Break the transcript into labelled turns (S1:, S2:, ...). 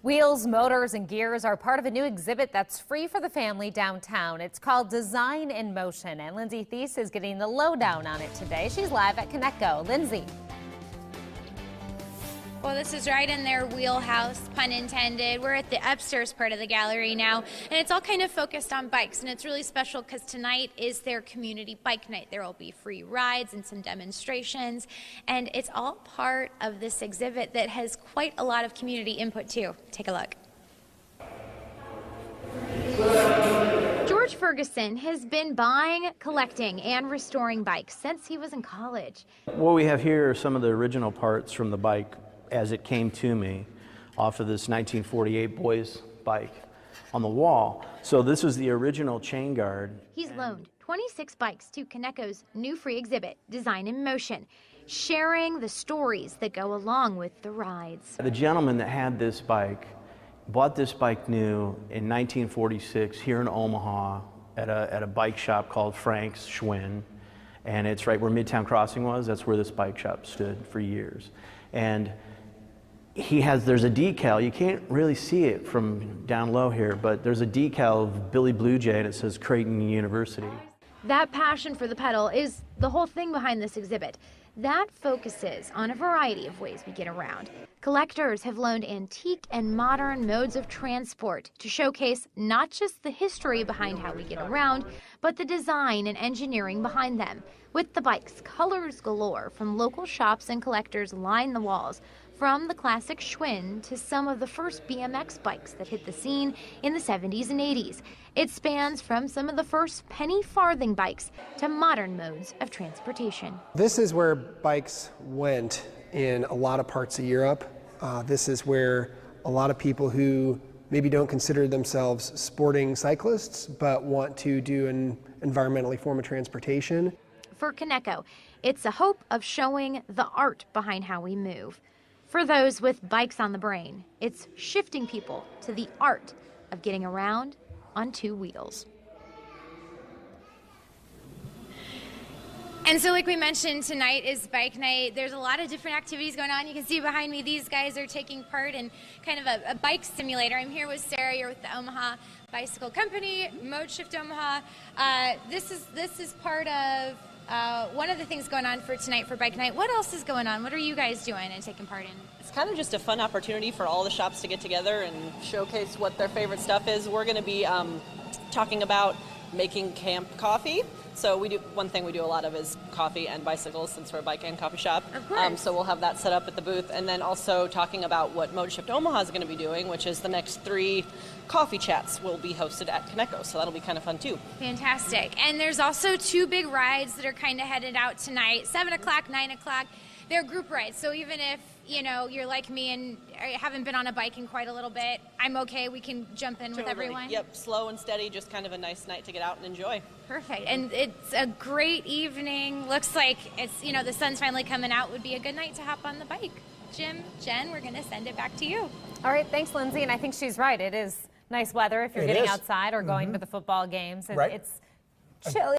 S1: Wheels, motors, and gears are part of a new exhibit that's free for the family downtown. It's called Design in Motion, and Lindsay Thies is getting the lowdown on it today. She's live at KANEKO. Lindsay.
S2: Well, this is right in their wheelhouse, pun intended. We're at the upstairs part of the gallery now, and it's all kind of focused on bikes, and it's really special because tonight is their community bike night. There will be free rides and some demonstrations, and it's all part of this exhibit that has quite a lot of community input too. Take a look. George Ferguson has been buying, collecting, and restoring bikes since he was in college.
S3: What we have here are some of the original parts from the bike as it came to me off of this 1948 boys bike on the wall. So this is the original chain guard.
S2: He's loaned 26 bikes to KANEKO's new free exhibit, Design in Motion, sharing the stories that go along with the rides.
S3: The gentleman that had this bike bought this bike new in 1946 here in Omaha at a bike shop called Frank's Schwinn. And it's right where Midtown Crossing was. That's where this bike shop stood for years. And there's a decal, you can't really see it from down low here, but there's a decal of Billy Blue Jay and it says Creighton University.
S2: That passion for the pedal is the whole thing behind this exhibit. That focuses on a variety of ways we get around. Collectors have loaned antique and modern modes of transport to showcase not just the history behind how we get around, but the design and engineering behind them. With the bikes, colors galore from local shops and collectors line the walls, from the classic Schwinn to some of the first BMX bikes that hit the scene in the 70s and 80s. It spans from some of the first penny farthing bikes to modern modes of transportation.
S4: This is where bikes went in a lot of parts of Europe. This is where a lot of people who maybe don't consider themselves sporting cyclists but want to do an environmentally form of transportation.
S2: For KANEKO, it's a hope of showing the art behind how we move. For those with bikes on the brain, it's shifting people to the art of getting around on two wheels. And so like we mentioned, tonight is bike night. There's a lot of different activities going on. You can see behind me, these guys are taking part in kind of a bike simulator. I'm here with Sarah, you're with the Omaha Bicycle Company, Mode Shift Omaha. This is part of one of the things going on for tonight for bike night. What else is going on? What are you guys doing and taking part in?
S5: It's kind of just a fun opportunity for all the shops to get together and showcase what their favorite stuff is. We're going to be talking about making camp coffee. So one thing we do a lot of is coffee and bicycles, since we're a bike and coffee shop.
S2: Of course.
S5: So we'll have that set up at the booth, and then also talking about what Mode Shift Omaha is going to be doing, which is the next 3 coffee chats will be hosted at KANEKO. So that'll be kind of fun too.
S2: Fantastic. And there's also 2 big rides that are kind of headed out tonight, 7 o'clock, 9 o'clock. They're group rides, so even if you're like me and haven't been on a bike in quite a little bit, I'm okay. We can jump in with everyone.
S5: Yep, slow and steady, just kind of a nice night to get out and enjoy.
S2: Perfect. And it's a great evening. Looks like it's the sun's finally coming out. Would be a good night to hop on the bike. Jim, Jen, we're going to send it back to you.
S1: All right, thanks, Lindsay. And I think she's right. It is nice weather if you're getting outside or going to the football games.
S6: Right.
S1: It's chilly.